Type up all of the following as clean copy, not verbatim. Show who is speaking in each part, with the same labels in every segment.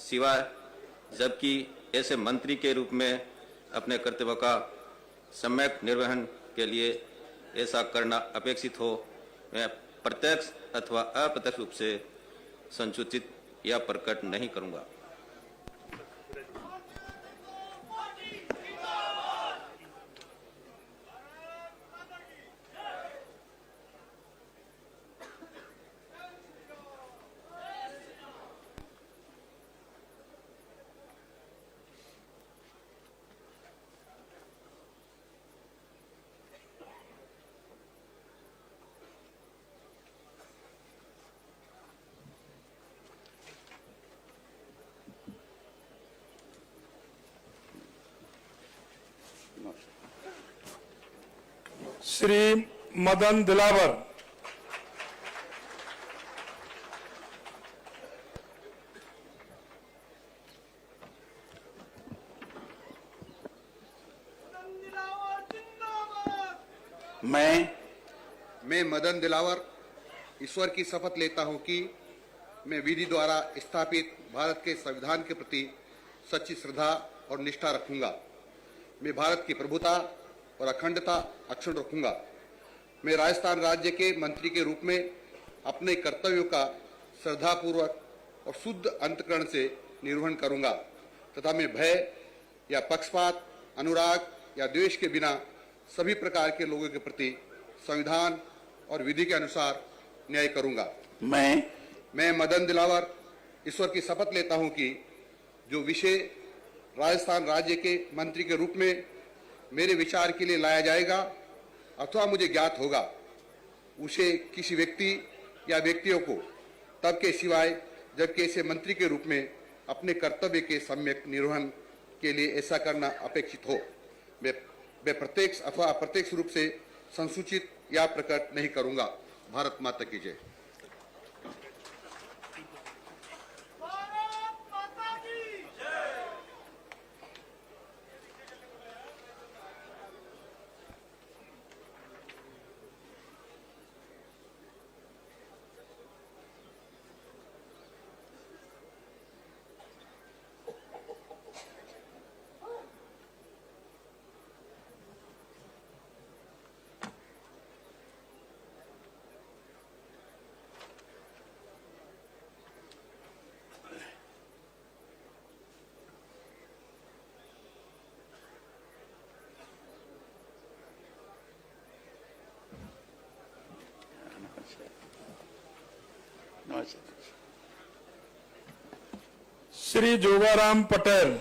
Speaker 1: सिवाय जबकि ऐसे मंत्री के रूप में अपने कर्तव्यों का सम्यक निर्वहन के लिए ऐसा करना अपेक्षित हो, मैं प्रत्यक्ष अथवा अप्रत्यक्ष रूप से संसूचित या प्रकट नहीं करूंगा।
Speaker 2: श्री मदन दिलावर।
Speaker 3: मैं मदन दिलावर ईश्वर की शपथ लेता हूं कि मैं विधि द्वारा स्थापित भारत के संविधान के प्रति सच्ची श्रद्धा और निष्ठा रखूंगा। मैं भारत की प्रभुता और अखंडता अक्षुण्ण रखूंगा। मैं राजस्थान राज्य के मंत्री के रूप में अपने कर्तव्यों का श्रद्धापूर्वक और शुद्ध अंतःकरण से निर्वहन करूंगा तथा मैं भय या पक्षपात, अनुराग या द्वेष के बिना सभी प्रकार के लोगों के प्रति संविधान और विधि के अनुसार न्याय करूंगा। मैं मदन दिलावर ईश्वर की शपथ लेता हूं कि जो विषय राजस्थान राज्य के मंत्री के रूप में मेरे विचार के लिए लाया जाएगा अथवा मुझे ज्ञात होगा, उसे किसी व्यक्ति या व्यक्तियों को तब के सिवाय जबकि ऐसे मंत्री के रूप में अपने कर्तव्य के सम्यक निर्वहन के लिए ऐसा करना अपेक्षित हो, मैं प्रत्यक्ष अथवा अप्रत्यक्ष रूप से संसूचित या प्रकट नहीं करूंगा। भारत माता की जय।
Speaker 2: श्री जोगाराम पटेल।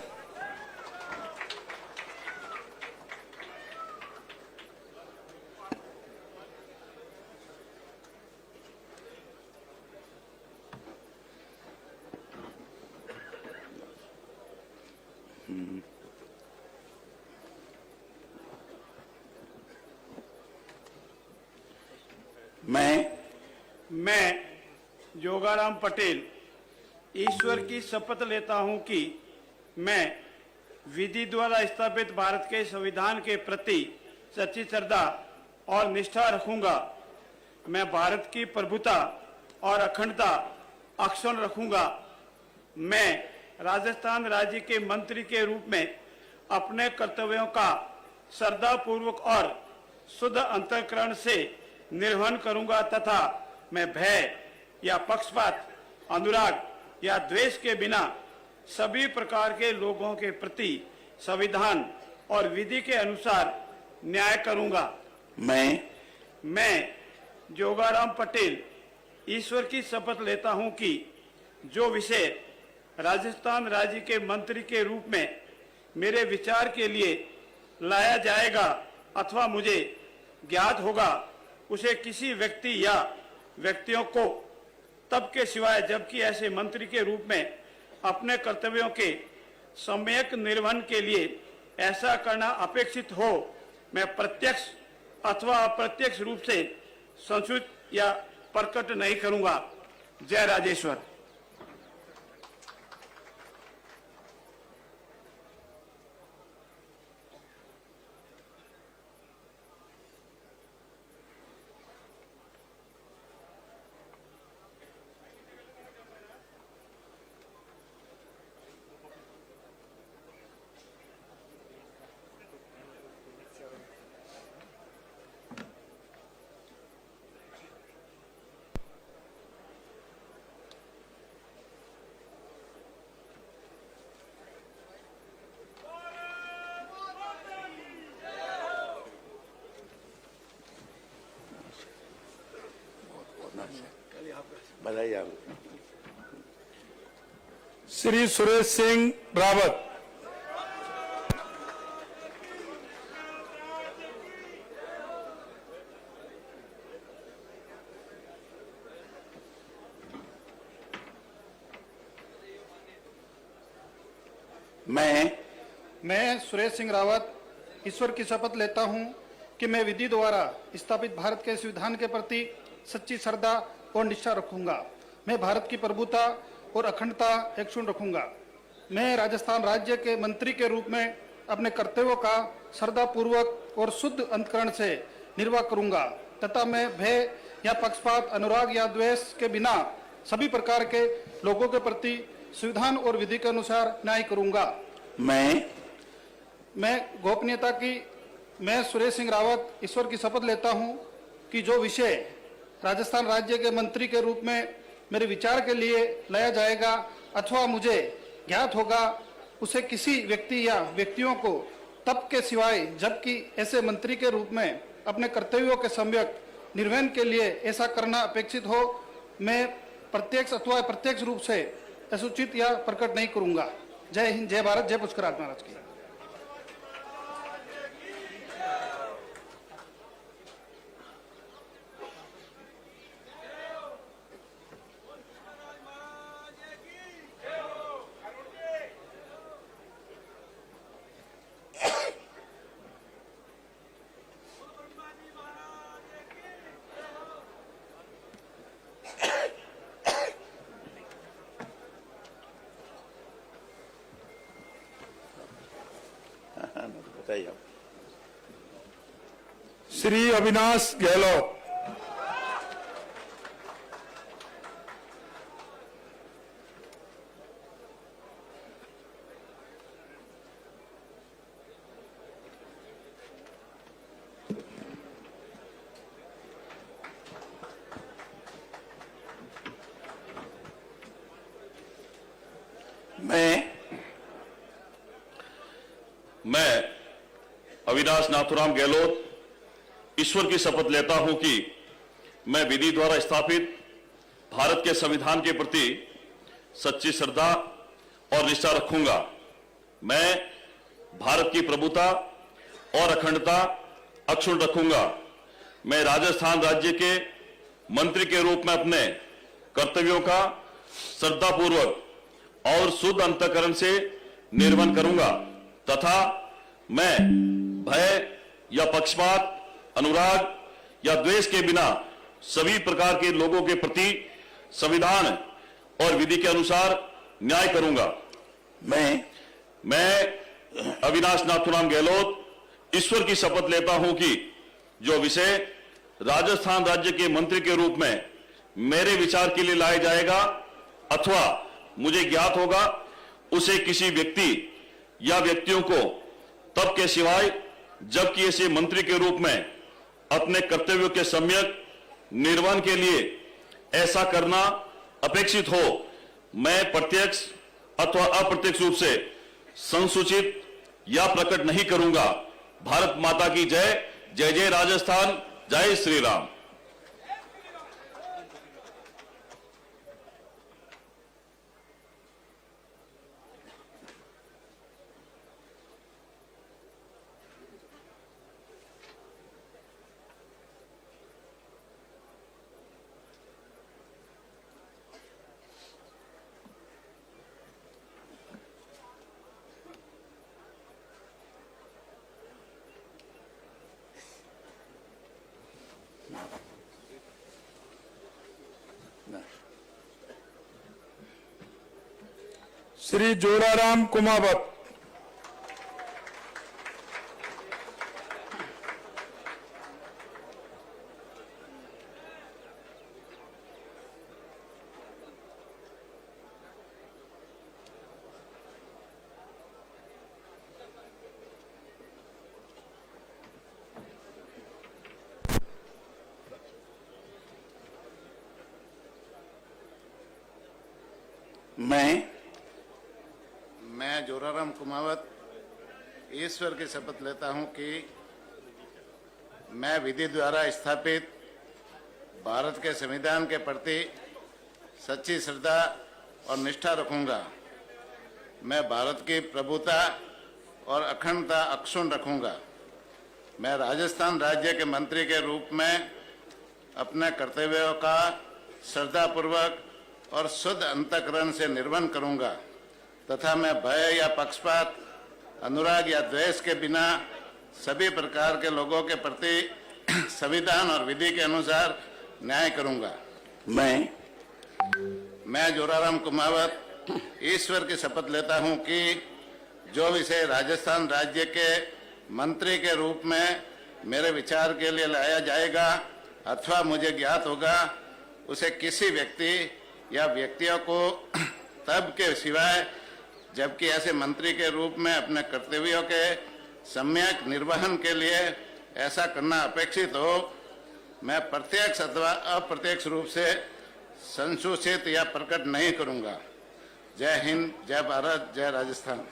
Speaker 4: मैं जोगाराम पटेल ईश्वर की शपथ लेता हूं कि मैं विधि द्वारा स्थापित भारत के संविधान के प्रति सच्ची श्रद्धा और निष्ठा रखूंगा। मैं भारत की प्रभुता और अखंडता अक्षुण्ण रखूंगा। मैं राजस्थान राज्य के मंत्री के रूप में अपने कर्तव्यों का श्रद्धापूर्वक और शुद्ध अंतःकरण से निर्वहन करूंगा तथा मैं भय या पक्षपात, अनुराग या द्वेष के बिना सभी प्रकार के लोगों के प्रति संविधान और विधि के अनुसार न्याय करूंगा। मैं जोगाराम पटेल ईश्वर की शपथ लेता हूं कि जो विषय राजस्थान राज्य के मंत्री के रूप में मेरे विचार के लिए लाया जाएगा अथवा मुझे ज्ञात होगा, उसे किसी व्यक्ति या व्यक्तियों को तब के सिवाय जबकि ऐसे मंत्री के रूप में अपने कर्तव्यों के सम्यक निर्वहन के लिए ऐसा करना अपेक्षित हो, मैं प्रत्यक्ष अथवा अप्रत्यक्ष रूप से संसूचित या प्रकट नहीं करूंगा। जय राजेश्वर।
Speaker 5: बधाई आप।
Speaker 2: श्री सुरेश सिंह रावत।
Speaker 6: मैं सुरेश सिंह रावत ईश्वर की शपथ लेता हूं कि मैं विधि द्वारा स्थापित भारत के संविधान के प्रति सच्ची श्रद्धा और निष्ठा रखूंगा। मैं भारत की प्रभुता और अखंडता अक्षुण्ण रखूंगा। मैं राजस्थान राज्य के मंत्री के रूप में अपने कर्तव्यों का श्रद्धापूर्वक और शुद्ध अंतकरण से निर्वाह करूंगा तथा मैं भय या पक्षपात, अनुराग या द्वेष के बिना सभी प्रकार के लोगों के प्रति संविधान और विधि के अनुसार न्याय करूंगा। मैं गोपनीयता की मैं सुरेश सिंह रावत ईश्वर की शपथ लेता हूं कि जो विषय राजस्थान राज्य के मंत्री के रूप में मेरे विचार के लिए लाया जाएगा अथवा मुझे ज्ञात होगा उसे किसी व्यक्ति या व्यक्तियों को तब के सिवाय जबकि ऐसे मंत्री के रूप में अपने कर्तव्यों के सम्यक निर्वहन के लिए ऐसा करना अपेक्षित हो, मैं प्रत्यक्ष अथवा अप्रत्यक्ष रूप से असूचित या प्रकट नहीं करूंगा। जय हिंद, जय भारत, जय पुष्कराज महाराज की।
Speaker 5: बताइए आप।
Speaker 2: श्री अविनाश गहलोत।
Speaker 7: मैं अविनाश नाथुराम गहलोत ईश्वर की शपथ लेता हूं कि मैं विधि द्वारा स्थापित भारत के संविधान के प्रति सच्ची श्रद्धा और निष्ठा रखूंगा। मैं भारत की प्रभुता और अखंडता अक्षुण्ण रखूंगा। मैं राजस्थान राज्य के मंत्री के रूप में अपने कर्तव्यों का श्रद्धापूर्वक और शुद्ध अंतःकरण से निर्वहन करूंगा तथा मैं भय या पक्षपात, अनुराग या द्वेष के बिना सभी प्रकार के लोगों के प्रति संविधान और विधि के अनुसार न्याय करूंगा। मैं अविनाश नाथुराम गहलोत ईश्वर की शपथ लेता हूं कि जो विषय राजस्थान राज्य के मंत्री के रूप में मेरे विचार के लिए लाया जाएगा अथवा मुझे ज्ञात होगा उसे किसी व्यक्ति या व्यक्तियों को तब के सिवाय जबकि ऐसे मंत्री के रूप में अपने कर्तव्यों के सम्यक निर्वहन के लिए ऐसा करना अपेक्षित हो, मैं प्रत्यक्ष अथवा अप्रत्यक्ष रूप से संसूचित या प्रकट नहीं करूंगा। भारत माता की जय। जय जय राजस्थान, जय श्री राम।
Speaker 2: श्री जोराराम कुमावत।
Speaker 5: मैं जोराराम कुमावत ईश्वर की शपथ लेता हूं कि मैं विधि द्वारा स्थापित भारत के संविधान के प्रति सच्ची श्रद्धा और निष्ठा रखूंगा। मैं भारत की प्रभुता और अखंडता अक्षुण्ण रखूंगा। मैं राजस्थान राज्य के मंत्री के रूप में अपने कर्तव्यों का श्रद्धापूर्वक और शुद्ध अंतःकरण से निर्वहन करूंगा तथा मैं भय या पक्षपात, अनुराग या द्वेष के बिना सभी प्रकार के लोगों के प्रति संविधान और विधि के अनुसार न्याय करूंगा। मैं जोराराम कुमावत ईश्वर की शपथ लेता हूं कि जो विषय राजस्थान राज्य के मंत्री के रूप में मेरे विचार के लिए लाया जाएगा अथवा मुझे ज्ञात होगा, उसे किसी व्यक्ति या व्यक्तियों को तब के सिवाय जबकि ऐसे मंत्री के रूप में अपने कर्तव्यों के सम्यक निर्वहन के लिए ऐसा करना अपेक्षित हो, मैं प्रत्यक्ष अथवा अप्रत्यक्ष रूप से संसूचित या प्रकट नहीं करूंगा। जय हिंद, जय भारत, जय राजस्थान।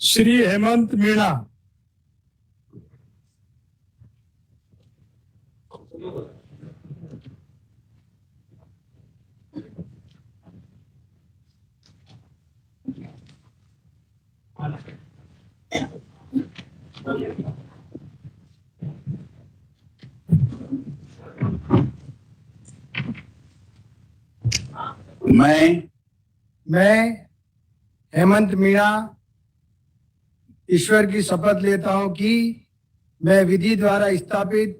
Speaker 2: श्री हेमंत मीणा।
Speaker 8: मैं हेमंत मीणा ईश्वर की शपथ लेता हूं कि मैं विधि द्वारा स्थापित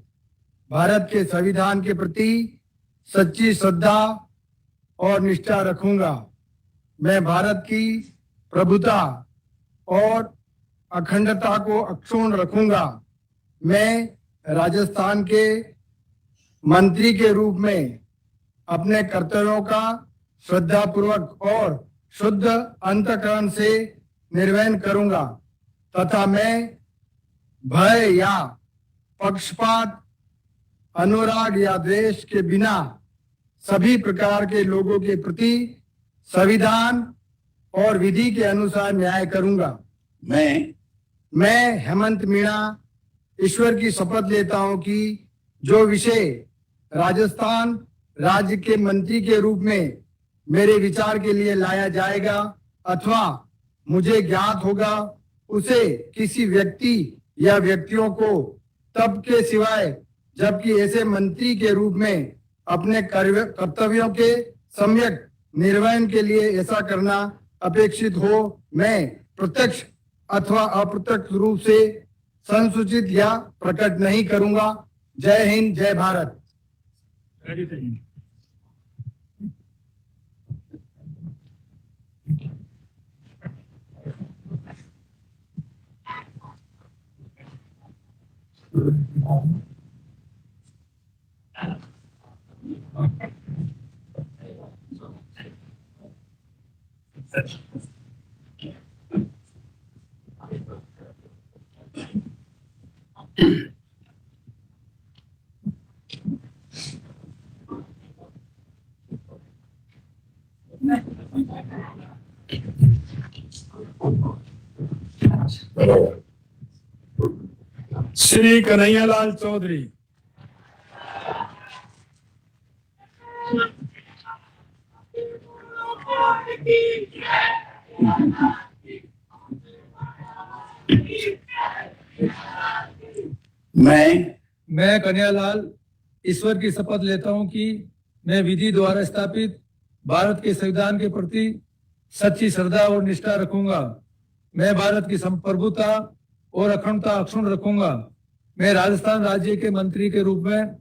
Speaker 8: भारत के संविधान के प्रति सच्ची श्रद्धा और निष्ठा रखूंगा। मैं भारत की प्रभुता और अखंडता को अक्षुण्ण रखूंगा। मैं राजस्थान के मंत्री के रूप में अपने कर्तव्यों का श्रद्धापूर्वक और शुद्ध अंतःकरण से निर्वहन करूंगा तथा मैं भय या पक्षपात, अनुराग या द्वेष के बिना सभी प्रकार के लोगों के प्रति संविधान और विधि के अनुसार न्याय करूंगा। मैं हेमंत मीणा ईश्वर की शपथ लेता हूं कि जो विषय राजस्थान राज्य के मंत्री के रूप में मेरे विचार के लिए लाया जाएगा अथवा मुझे ज्ञात होगा, उसे किसी व्यक्ति या व्यक्तियों को तब के सिवाय जबकि ऐसे मंत्री के रूप में अपने कर्तव्यों के सम्यक निर्वहन के लिए ऐसा करना अपेक्षित हो, मैं प्रत्यक्ष अथवा अप्रत्यक्ष रूप से संसूचित या प्रकट नहीं करूंगा। जय हिंद, जय भारत।
Speaker 2: श्री कन्हैयालाल चौधरी।
Speaker 8: मैं कन्हैयालाल ईश्वर की शपथ लेता हूं कि मैं विधि द्वारा स्थापित भारत के संविधान के प्रति सच्ची श्रद्धा और निष्ठा रखूंगा। मैं भारत की संप्रभुता और अखंडता अक्षुण्ण रखूंगा। मैं राजस्थान राज्य के मंत्री के रूप में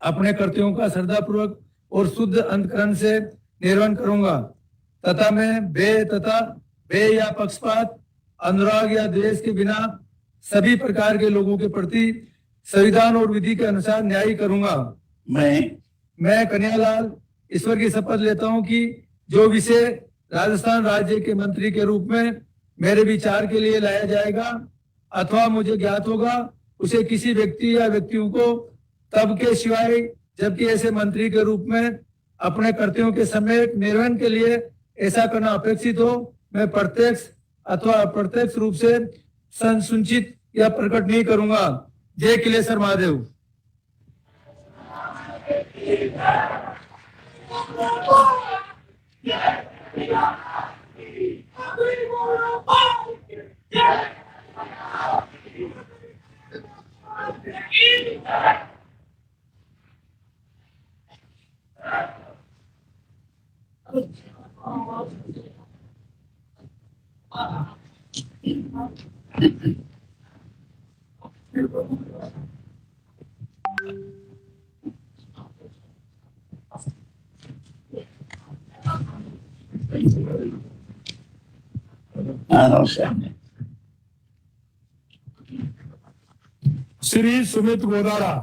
Speaker 8: अपने कर्तव्यों का श्रद्धापूर्वक और शुद्ध अंतकरण से निर्वहन करूंगा तथा मैं भय या पक्षपात, अनुराग या द्वेष के बिना सभी प्रकार के लोगों के प्रति संविधान और विधि के अनुसार न्याय करूंगा। मैं कन्हैयालाल ईश्वर की शपथ लेता हूं कि जो विषय राजस्थान राज्य के मंत्री के रूप में मेरे विचार के लिए लाया जाएगा अथवा मुझे ज्ञात होगा, उसे किसी व्यक्ति या व्यक्तियों को तब के सिवाय जबकि ऐसे मंत्री के रूप में अपने कर्तव्यों के समय निर्वहन के लिए ऐसा करना अपेक्षित हो, मैं प्रत्यक्ष अथवा अप्रत्यक्ष रूप से संसूचित या प्रकट नहीं करूंगा। जय किलेश्वर महादेव।
Speaker 2: श्री सुमित गोदारा।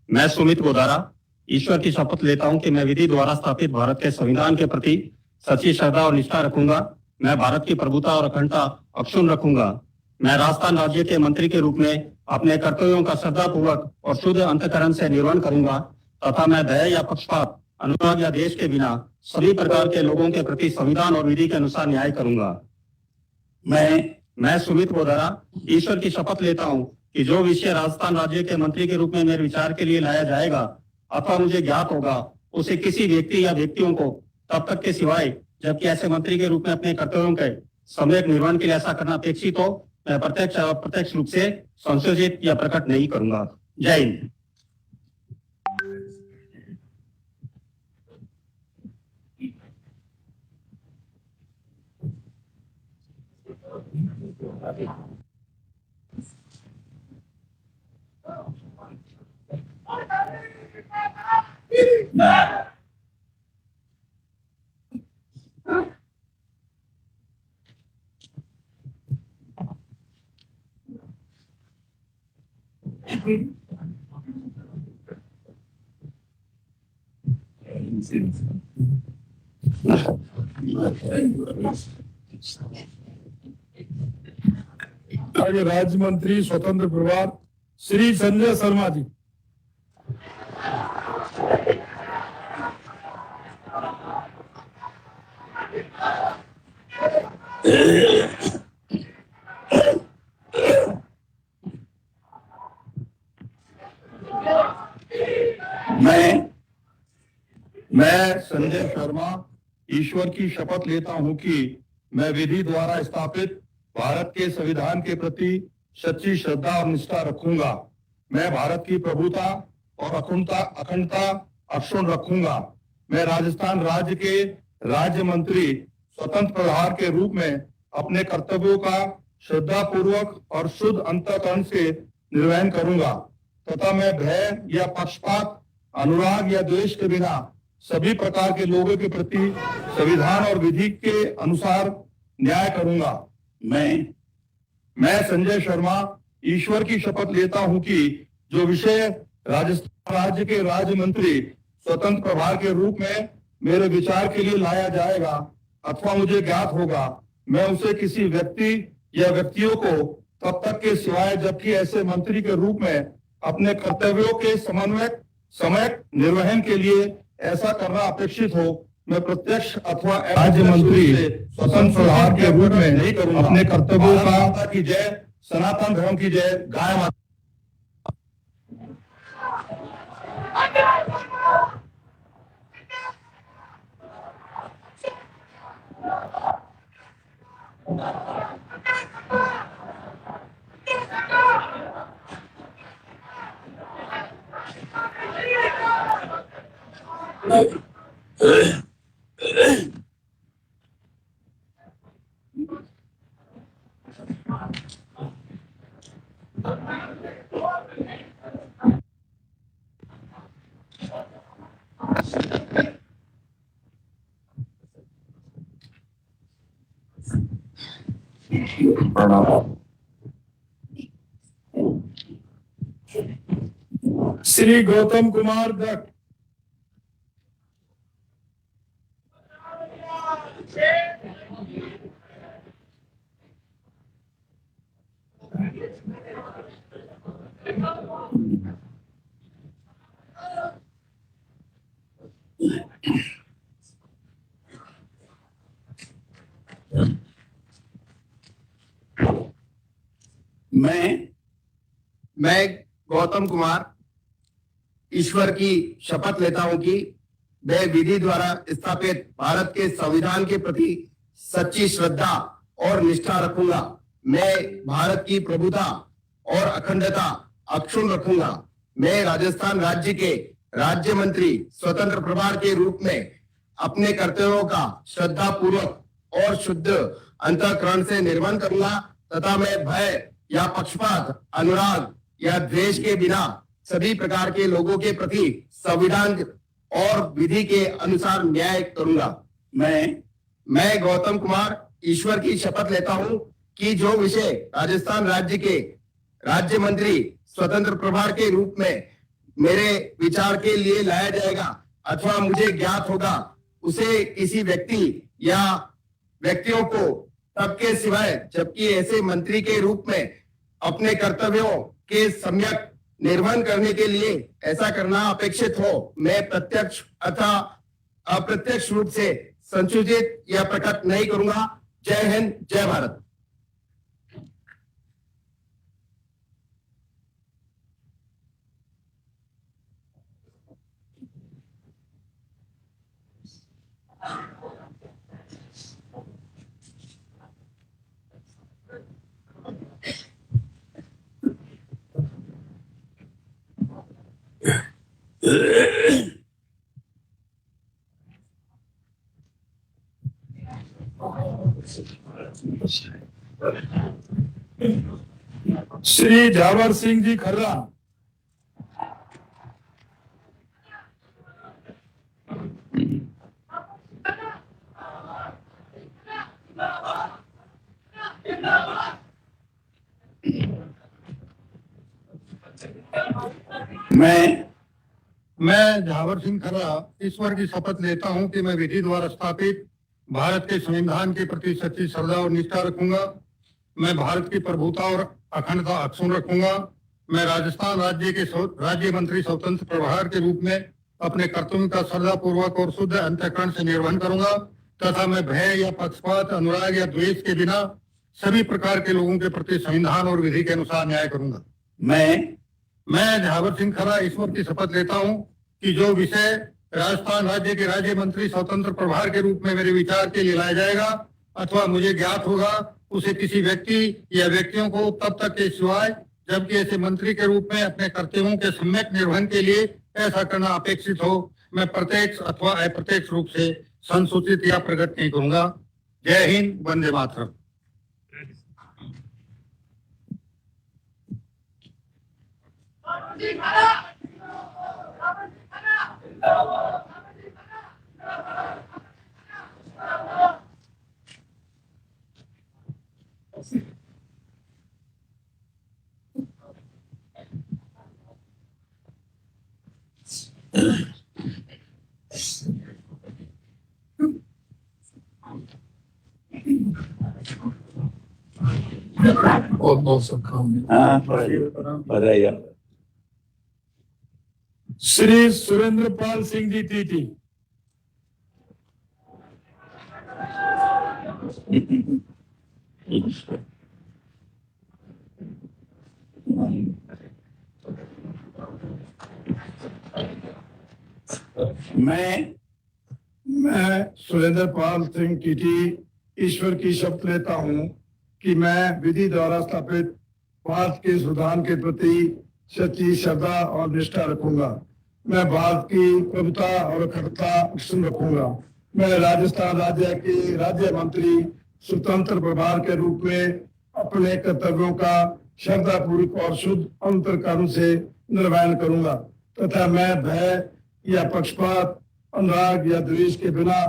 Speaker 9: मैं सुमित गोदारा ईश्वर की शपथ लेता हूं कि मैं विधि द्वारा स्थापित भारत के संविधान के प्रति सच्ची श्रद्धा और निष्ठा रखूंगा। मैं भारत की प्रभुता और अखंडता अक्षुण्ण रखूंगा। मैं राजस्थान राज्य के मंत्री के रूप में अपने कर्तव्यों का श्रद्धापूर्वक और शुद्ध अंतःकरण से निर्वहन करूंगा तथा मैं भय या पक्षपात, अनुराग या देश के बिना सभी प्रकार के लोगों के प्रति संविधान और विधि के अनुसार न्याय करूंगा। मैं सुमित गोदारा ईश्वर की शपथ लेता हूं कि जो विषय राजस्थान राज्य के मंत्री के रूप में मेरे विचार के लिए लाया जाएगा अथवा मुझे ज्ञात होगा, उसे किसी व्यक्ति या व्यक्तियों को तब तक के सिवाय जबकि ऐसे मंत्री के रूप में अपने कर्तव्यों के सम्यक निर्वहन के लिए ऐसा करना अपेक्षित हो, मैं प्रत्यक्ष या अप्रत्यक्ष रूप से संशोधित या प्रकट नहीं करूंगा। जय हिंद।
Speaker 2: आगे राज्य मंत्री स्वतंत्र प्रभार श्री संजय शर्मा जी।
Speaker 10: मैं संजय शर्मा ईश्वर की शपथ लेता हूं कि मैं विधि द्वारा स्थापित भारत के संविधान के प्रति सच्ची श्रद्धा और निष्ठा रखूंगा। मैं भारत की प्रभुता और अखंडता अक्षुण्ण रखूंगा। मैं राजस्थान राज्य के राज्य मंत्री स्वतंत्र प्रभार के रूप में अपने कर्तव्यों का श्रद्धा पूर्वक और शुद्ध अंतःकरण से निर्वहन करूंगा तथा मैं भय या पक्षपात, अनुराग या द्वेष के बिना सभी प्रकार के लोगों के प्रति संविधान और विधि के अनुसार न्याय करूंगा। मैं संजय शर्मा ईश्वर की शपथ लेता हूं कि जो विषय राजस्थान राज्य के राज्य मंत्री स्वतंत्र प्रभार के रूप में मेरे विचार के लिए लाया जाएगा अथवा मुझे ज्ञात होगा, मैं उसे किसी व्यक्ति या व्यक्तियों को तब तक के सिवाय जबकि ऐसे मंत्री के रूप में अपने कर्तव्यों के समयक निर्वहन के लिए ऐसा करना अपेक्षित हो, मैं प्रत्यक्ष अथवा राज्य मंत्री स्वतंत्र प्रभार के रूप में अपने कर्तव्यों का की जय, सनातन धर्म की जय, गाय माता।
Speaker 2: श्री गौतम कुमार दत्त,
Speaker 8: मैं गौतम कुमार ईश्वर की शपथ लेता हूं कि मैं विधि द्वारा स्थापित भारत के संविधान के प्रति सच्ची श्रद्धा और निष्ठा रखूंगा। मैं भारत की प्रभुता और अखंडता अक्षुण्ण रखूंगा। मैं राजस्थान राज्य के राज्य मंत्री स्वतंत्र प्रभार के रूप में अपने कर्तव्यों का श्रद्धा पूर्वक और शुद्ध अंतःकरण से निर्वहन करूंगा तथा मैं भय या पक्षपात, अनुराग या द्वेष के बिना सभी प्रकार के लोगों के प्रति संविधान और विधि के अनुसार न्याय करूंगा। मैं गौतम कुमार ईश्वर की शपथ लेता हूं कि जो विषय राजस्थान राज्य के राज्य मंत्री स्वतंत्र प्रभार के रूप में मेरे विचार के लिए लाया जाएगा अथवा मुझे ज्ञात होगा, उसे किसी व्यक्ति या व्यक्तियों को तब के सिवाय जबकि ऐसे मंत्री के रूप में अपने कर्तव्यों के सम्यक निर्वहन करने के लिए ऐसा करना अपेक्षित हो, मैं प्रत्यक्ष अथवा अप्रत्यक्ष रूप से संसूचित या प्रकट नहीं करूंगा। जय हिंद, जय भारत।
Speaker 2: श्री झावर सिंह जी खर्रा,
Speaker 10: मैं झावर सिंह खर्रा ईश्वर की शपथ लेता हूं कि मैं विधि द्वारा स्थापित भारत के संविधान के प्रति सच्ची श्रद्धा और निष्ठा रखूंगा। मैं भारत की प्रभुता और अखंडता अक्षुण्ण रखूंगा। मैं राजस्थान राज्य के राज्य मंत्री स्वतंत्र प्रभार के रूप में अपने कर्तव्यों का श्रद्धा पूर्वक और शुद्ध अंतःकरण से निर्वहन करूंगा तथा मैं भय या पक्षपात, अनुराग या द्वेष के बिना सभी प्रकार के लोगों के प्रति संविधान और विधि के अनुसार न्याय करूंगा। मैं झावर सिंह खर्रा ईश्वर की शपथ लेता हूं कि जो विषय राजस्थान राज्य के राज्य मंत्री स्वतंत्र प्रभार के रूप में मेरे विचार के लिए लाया जाएगा अथवा मुझे ज्ञात होगा, उसे किसी व्यक्ति या व्यक्तियों को तब तक के सिवाय जबकि ऐसे मंत्री के रूप में अपने कर्तव्यों के सम्यक निर्वहन के लिए ऐसा करना अपेक्षित हो, मैं प्रत्यक्ष अथवा अप्रत्यक्ष रूप से संसूचित या प्रकट नहीं करूंगा। जय हिंद, वंदे मातरम।
Speaker 2: श्री सुरेंद्र पाल सिंह जी टीटी,
Speaker 10: मैं सुरेंद्र पाल सिंह टीटी ईश्वर की शपथ लेता हूं कि मैं विधि द्वारा स्थापित भारत के संविधान के प्रति सच्ची श्रद्धा और निष्ठा रखूंगा।
Speaker 2: मैं भारत की प्रभुता और अखंडता अक्षुण्ण रखूंगा। मैं राजस्थान राज्य के राज्य मंत्री स्वतंत्र प्रभार के रूप में अपने कर्तव्यों का श्रद्धापूर्वक और शुद्ध अंतःकरण से निर्वहन करूंगा तथा मैं भय या पक्षपात, अनुराग या द्वेष के बिना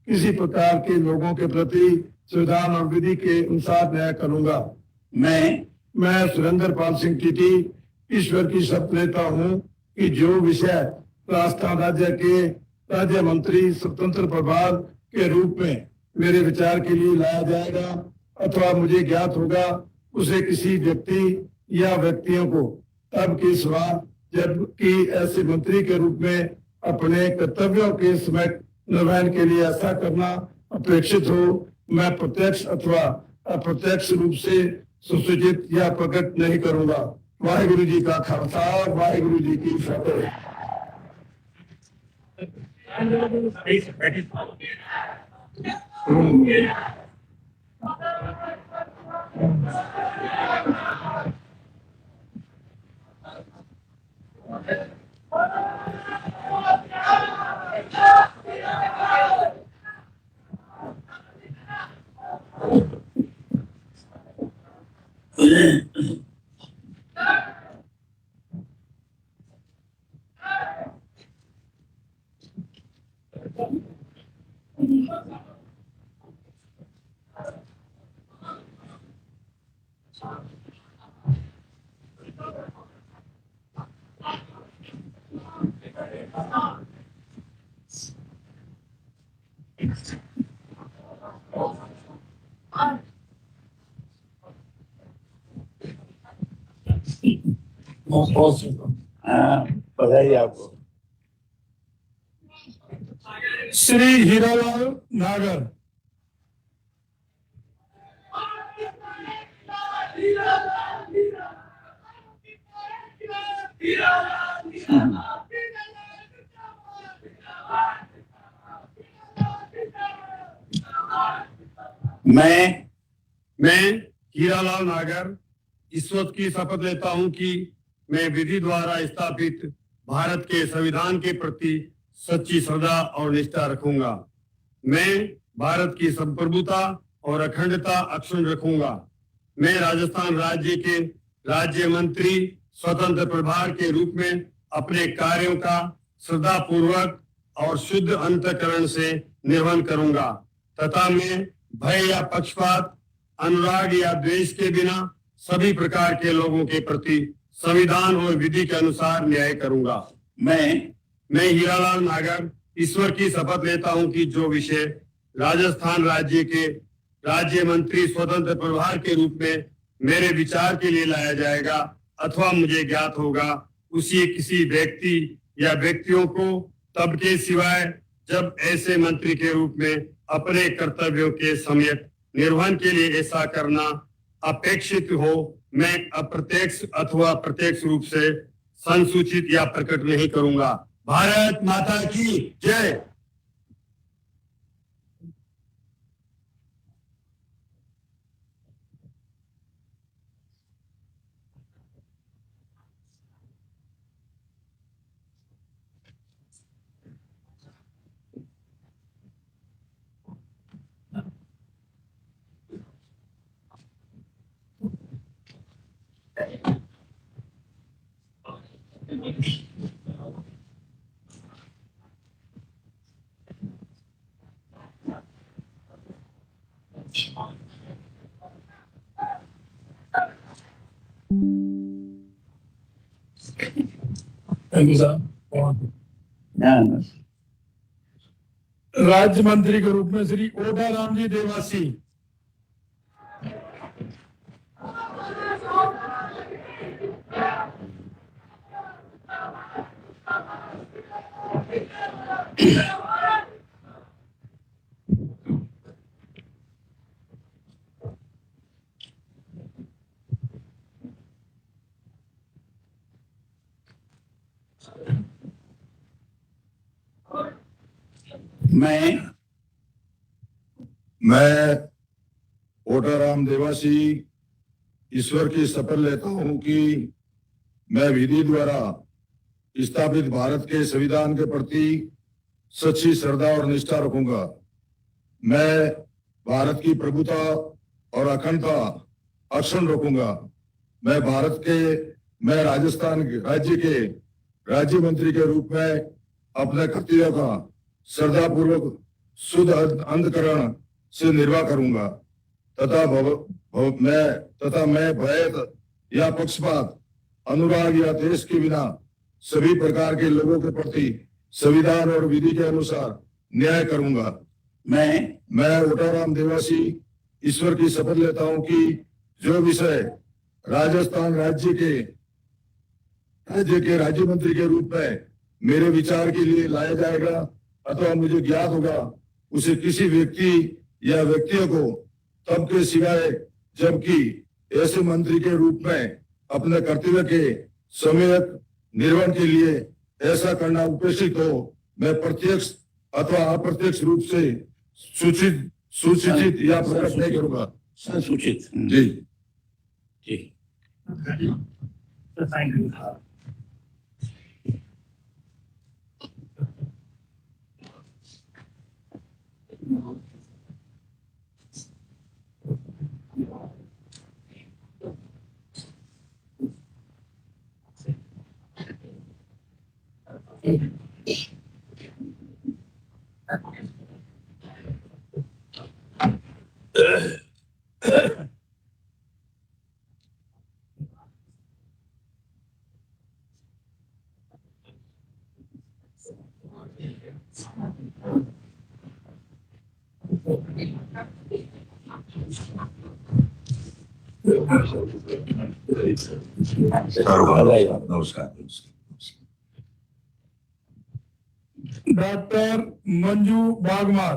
Speaker 2: किसी प्रकार के लोगों के प्रति संविधान और विधि के अनुसार न्याय करूंगा। मैं सुरेंद्र पाल सिंह टीटी ईश्वर की शपथ लेता हूं कि जो विषय राजस्थान राज्य के राज्य मंत्री स्वतंत्र प्रभार के रूप में मेरे विचार के लिए लाया जाएगा अथवा मुझे ज्ञात होगा, उसे किसी व्यक्ति या व्यक्तियों को तब के सिवा जबकि ऐसे मंत्री के रूप में अपने कर्तव्यों के समय निर्वहन के लिए ऐसा करना अपेक्षित हो, मैं प्रत्यक्ष अथवा अप्रत्यक्ष रूप से सुसूचित या प्रकट नहीं करूंगा। वाहिगुरु जी का खालसा, वाहिगुरु जी की फतेह।
Speaker 10: बधाई आपको।
Speaker 2: श्री हीरालाल नागर। मैं हीरालाल नागर ईश्वर की शपथ लेता हूं कि मैं विधि द्वारा स्थापित भारत के संविधान के प्रति सच्ची श्रद्धा और निष्ठा रखूंगा। मैं भारत की संप्रभुता और अखंडता अक्षुण्ण रखूंगा। मैं राजस्थान राज्य के राज्य मंत्री स्वतंत्र प्रभार के रूप में अपने कार्यों का श्रद्धा पूर्वक और शुद्ध अंतःकरण से निर्वहन करूंगा तथा मैं भय या पक्षपात, अनुराग या द्वेष के बिना सभी प्रकार के लोगों के प्रति संविधान और विधि के अनुसार न्याय करूंगा। मैं हीरालाल नागर ईश्वर की शपथ लेता हूं कि जो विषय राजस्थान राज्य के राज्य मंत्री स्वतंत्र प्रभार के रूप में मेरे विचार के लिए लाया जाएगा अथवा मुझे ज्ञात होगा, उसी किसी व्यक्ति या व्यक्तियों को तब के सिवाय जब ऐसे मंत्री के रूप में अपने कर्तव्यों के सम्यक निर्वहन के लिए ऐसा करना अपेक्षित हो, मैं अप्रत्यक्ष अथवा प्रत्यक्ष रूप से संसूचित या प्रकट नहीं करूंगा। भारत माता की जय। राज्य मंत्री के रूप में श्री ओटाराम जी देवासी।
Speaker 10: मैं ओटाराम देवासी ईश्वर की शपथ लेता हूं कि मैं विधि द्वारा स्थापित भारत के संविधान के प्रति सच्ची श्रद्धा और निष्ठा रखूंगा। मैं भारत की प्रभुता और अखंडता अक्षुण्ण रखूंगा। मैं राजस्थान राज्य के राज्य मंत्री के रूप में अपने कर्तव्य का श्रद्धा पूर्वक शुद्ध अंतकरण से निर्वाह करूंगा तथा मैं भय या पक्षपात, अनुराग या देश के बिना सभी प्रकार के लोगों के प्रति संविधान और विधि के अनुसार न्याय करूंगा। मैं ओटाराम देवासी ईश्वर की शपथ लेता हूं कि जो विषय राजस्थान राज्य के राज्य मंत्री के रूप में मेरे विचार के लिए लाया जाएगा अथवा मुझे ज्ञात होगा, उसे किसी व्यक्ति या व्यक्तियों को तब के सिवाय जबकि ऐसे मंत्री के रूप में अपने कर्तव्य के सम्यक निर्वहन के लिए ऐसा करना उपेक्षित हो, मैं प्रत्यक्ष अथवा अप्रत्यक्ष रूप से सूचित या प्रकट नहीं करूंगा।
Speaker 11: सूचित।
Speaker 10: जी
Speaker 11: जी।
Speaker 8: Thank you.
Speaker 10: नमस्कार। डॉक्टर मंजू बागमार।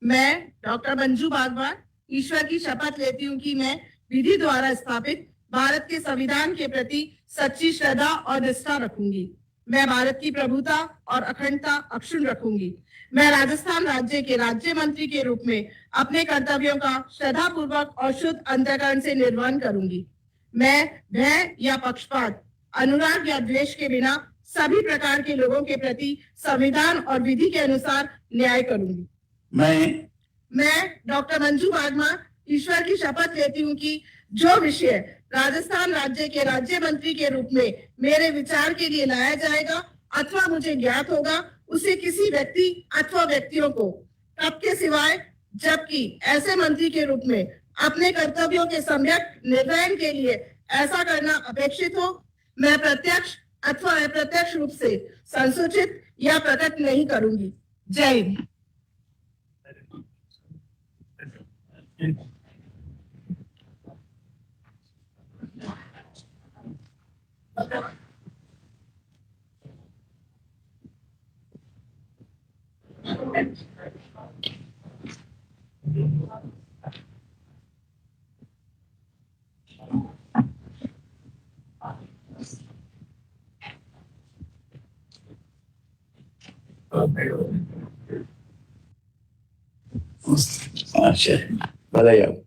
Speaker 12: मैं डॉक्टर मंजू बागवार ईश्वर की शपथ लेती हूँ कि मैं विधि द्वारा स्थापित भारत के संविधान के प्रति सच्ची श्रद्धा और निष्ठा रखूंगी। मैं भारत की प्रभुता और अखंडता अक्षुण्ण रखूंगी। मैं राजस्थान राज्य के राज्य मंत्री के रूप में अपने कर्तव्यों का श्रद्धा पूर्वक और शुद्ध अंतःकरण से निर्वहन करूंगी। मैं भय या पक्षपात, अनुराग या द्वेष के बिना सभी प्रकार के लोगों के प्रति संविधान और विधि के अनुसार न्याय करूंगी। मैं डॉक्टर मंजू बागमा ईश्वर की शपथ लेती हूँ कि जो विषय राजस्थान राज्य के राज्य मंत्री के रूप में मेरे विचार के लिए लाया जाएगा अथवा मुझे ज्ञात होगा, उसे किसी व्यक्ति अथवा व्यक्तियों को तब के सिवाय जबकि ऐसे मंत्री के रूप में अपने कर्तव्यों के सम्यक निर्वहन के लिए ऐसा करना अपेक्षित हो, मैं प्रत्यक्ष अथवा अप्रत्यक्ष रूप से संसूचित या प्रकट नहीं करूंगी। जय हिंद।
Speaker 11: अच्छा, बधाई हो।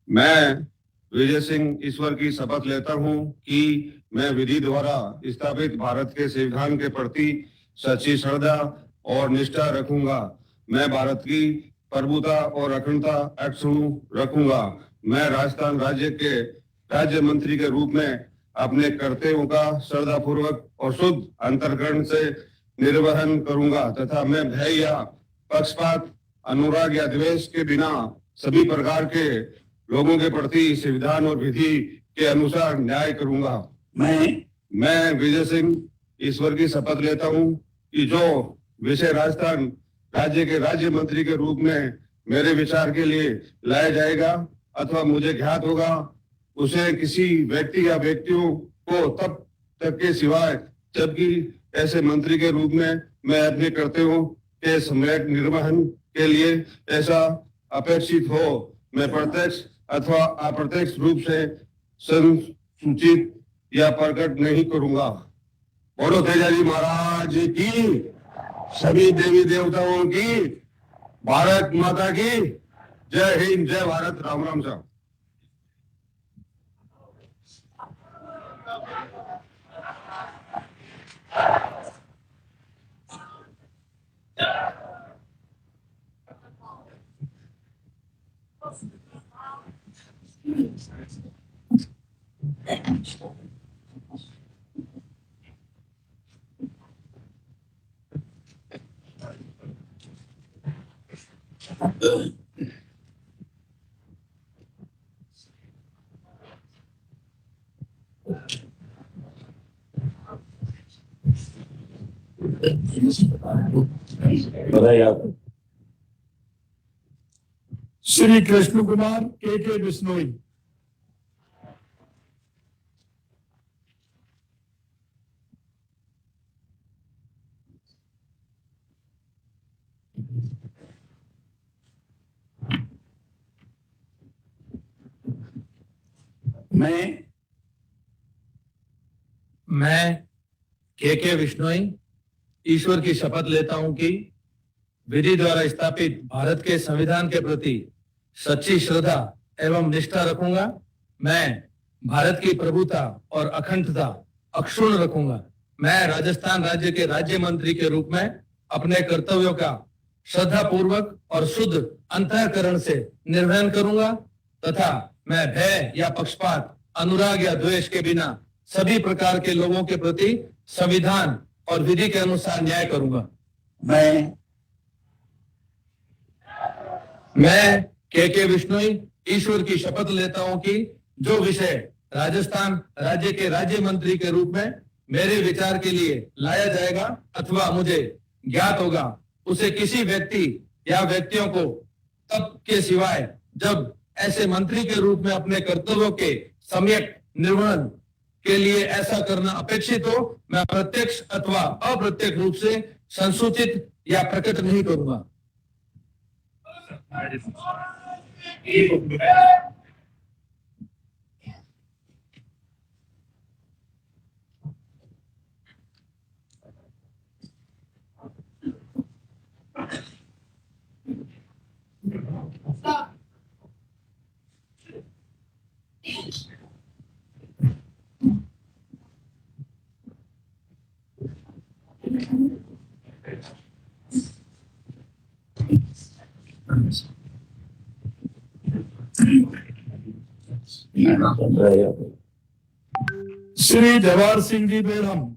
Speaker 10: मैं विजय सिंह ईश्वर की शपथ लेता हूं कि मैं विधि द्वारा स्थापित भारत के संविधान के प्रति सच्ची श्रद्धा और निष्ठा रखूंगा। मैं भारत की प्रभुता और अखंडता अक्षुण्ण रखूंगा। मैं राजस्थान राज्य के राज्य मंत्री के रूप में अपने कर्तव्यों का श्रद्धा पूर्वक और शुद्ध अंतःकरण से निर्वहन करूंगा तथा मैं भय या पक्षपात, अनुराग या द्वेष के बिना सभी प्रकार के
Speaker 2: लोगों के प्रति संविधान और विधि के अनुसार न्याय करूंगा। मैं विजय सिंह ईश्वर की शपथ लेता हूं कि जो विषय राजस्थान राज्य के राज्य मंत्री के रूप में मेरे विचार के लिए लाया जाएगा अथवा मुझे ज्ञात होगा, उसे किसी व्यक्ति या व्यक्तियों को तब तक के सिवाय जबकि ऐसे मंत्री के रूप में मैं अपने कर्तव्यों के सम्यक निर्वहन के लिए ऐसा अपेक्षित हो, मैं प्रत्यक्ष अथवा अप्रत्यक्ष रूप से संसूचित या प्रकट नहीं करूंगा। बोलो तेजाजी महाराज की, सभी देवी देवताओं की, भारत माता की जय हिंद, जय भारत, राम राम साहब।
Speaker 11: बधाई आप।
Speaker 10: श्री कृष्ण कुमार के बिश्नोई।
Speaker 8: मैं के बिश्नोई ईश्वर की शपथ लेता हूं कि विधि द्वारा स्थापित भारत के संविधान के प्रति सच्ची श्रद्धा एवं निष्ठा रखूंगा। मैं भारत की प्रभुता और अखंडता अक्षुण्ण रखूंगा। मैं राजस्थान राज्य के राज्य मंत्री के रूप में अपने कर्तव्यों का श्रद्धा पूर्वक और शुद्ध अंतःकरण से निर्वहन करूंगा तथा मैं भय या पक्षपात, अनुराग या द्वेष के बिना सभी प्रकार के लोगों के प्रति संविधान और विधि के अनुसार न्याय करूंगा। मैं के बिश्नोई ईश्वर की शपथ लेता हूं कि जो विषय राजस्थान राज्य के राज्य मंत्री के रूप में मेरे विचार के लिए लाया जाएगा अथवा मुझे ज्ञात होगा, उसे किसी व्यक्ति या व्यक्तियों को तब के सिवाय जब ऐसे मंत्री के रूप में अपने कर्तव्यों के सम्यक निर्वहन के लिए ऐसा करना अपेक्षित हो, मैं प्रत्यक्ष अथवा अप्रत्यक्ष रूप से संसूचित या प्रकट नहीं करूंगा।
Speaker 10: श्री जवाहर सिंह जी बेरम।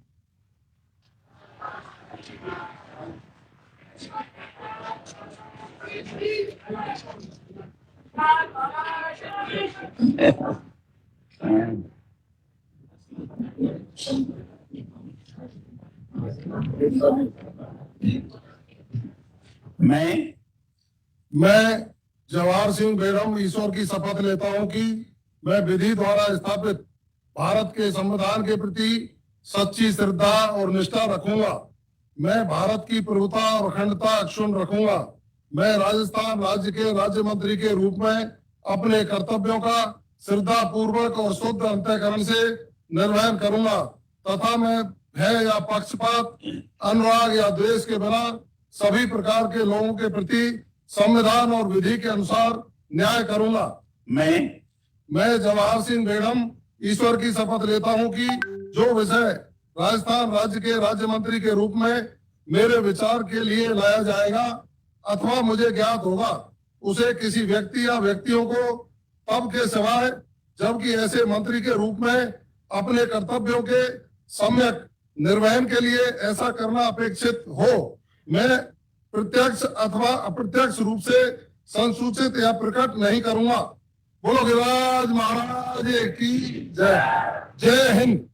Speaker 2: मैं जवाहर सिंह बेरम ईश्वर की शपथ लेता हूं कि मैं विधि द्वारा स्थापित भारत के संविधान के प्रति सच्ची श्रद्धा और निष्ठा रखूंगा। मैं भारत की प्रभुता और अखंडता अक्षुण्ण रखूंगा। मैं राजस्थान राज्य के राज्य मंत्री के रूप में अपने कर्तव्यों का श्रद्धा पूर्वक और शुद्ध अंतःकरण से निर्वहन करूंगा तथा मैं भय या पक्षपात, अनुराग या द्वेष के बिना सभी प्रकार के लोगों के प्रति संविधान और विधि के अनुसार न्याय करूंगा। मैं जवाहर सिंह बेगम ईश्वर की शपथ लेता हूं कि जो विषय राजस्थान राज्य के राज्य मंत्री के रूप में मेरे विचार के लिए लाया जाएगा अथवा मुझे ज्ञात होगा, उसे किसी व्यक्ति या व्यक्तियों को तब के सिवाय जबकि ऐसे मंत्री के रूप में अपने कर्तव्यों के सम्यक निर्वहन के लिए ऐसा करना अपेक्षित हो, मैं प्रत्यक्ष अथवा अप्रत्यक्ष रूप से संसूचित या प्रकट नहीं करूंगा।
Speaker 10: बोलो गिरिराज महाराज की जय। जय हिंद।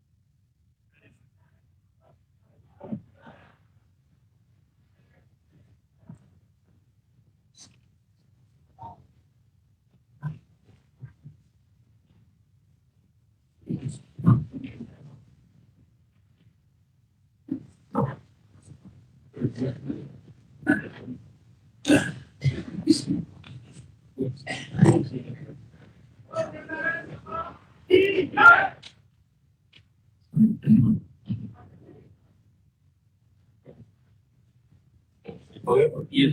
Speaker 11: ये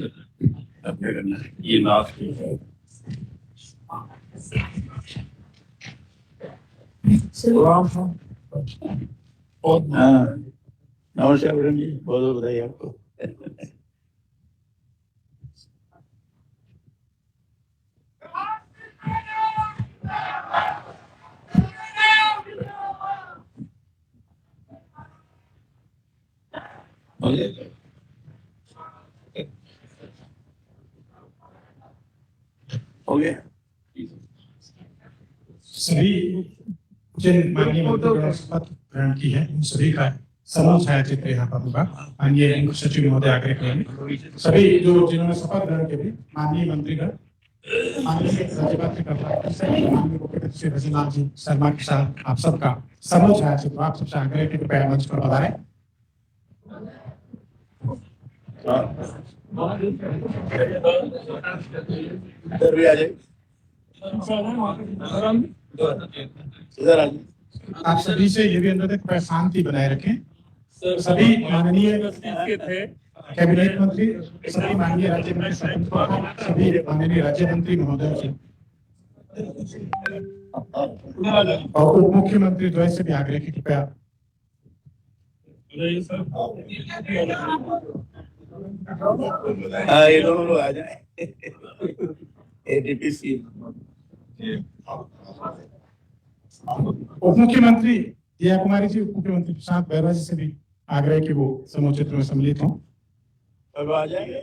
Speaker 11: अपने करना है, ये लास्ट नमस्कार मैडम जी, बहुत बहुत बधाई आपको। हो गया।
Speaker 13: सभी जिन माननीय मंत्रियों ने शपथ ग्रहण की है उन सभी का समूह छायाचित्र यहाँ पर होगा। माननीय मुख्य सचिव महोदय आग्रह करेंगे सभी जो जिन्होंने शपथ ग्रहण की माननीय मंत्रीगण, माननीय राज्यपाल माननीय मुख्यमंत्री श्री रघुनाथ जी शर्मा के साथ आप सबका समूह छायाचित्र आप सबसे आग्रह के कृपया मंच पर पधारें।
Speaker 11: इधर भी आ जाए, इधर आ जाए।
Speaker 13: आप सभी से ये भी अनुरोध है कृपया शांति बनाए रखें। सभी माननीय कैबिनेट मंत्री, सभी माननीय राज्य मंत्री, सभी माननीय राज्य मंत्री महोदय से और उप मुख्यमंत्री द्वय से भी आग्रह की कृपया
Speaker 11: ये दोनों लोग आ जाए। एडीपीसी
Speaker 13: उप मुख्यमंत्री जया कुमारी जी, उप मुख्यमंत्री प्रशांत बैरवा जी से भी आग्रह की वो समूह चित्र में सम्मिलित हों।
Speaker 11: अब आ जाएंगे।